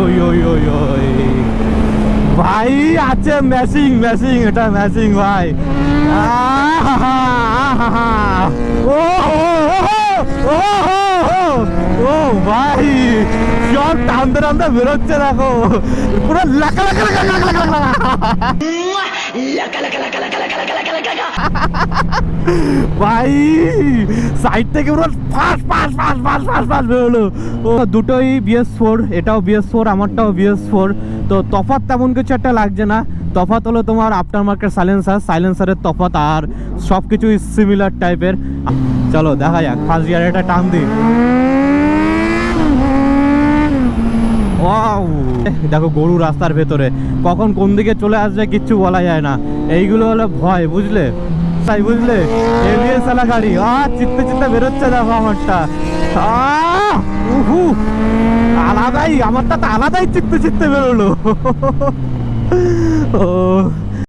ওই ওই ওই ওই ভাই আছে ম্যাচিং ম্যাচিং, এটা ম্যাচিং ভাই। ও ও ও ভাই সব টানতে টানতে বেরোচ্ছে দেখো, পুরো লাকা লাকা লাকা লাকা লাকা ভাই সাইড থেকে পুরো ফাস ফাস ফাস ফাস ফাস ফাস বেরোলো। ও দুটোই BS4, এটাও BS4 আমারটাও BS4। তো তফাৎ তেমন কিছু একটা লাগছে না, তফাৎ হলো তোমার আফটার মার্কেট সাইলেন্সারের তফাৎ, আর সব কিছুই সিমিলার টাইপের। চলো দেখা যাক, ফার্স্ট গিয়ারে একটা টান দিই। ওয়াও দেখো গরু রাস্তার ভেতরে, কখন কোন দিকে চলে আসবে কিচ্ছু বলা যায় না, এইগুলো হলো ভয়, বুঝলে তাই বুঝলে। এবিএস চালা গাড়ি চিত্তে চিত্তে বেরোচ্ছে দেখো আমারটা, আলাদাই, আমারটা তো আলাদাই চিত্তে চিত্তে বেরোলো। ও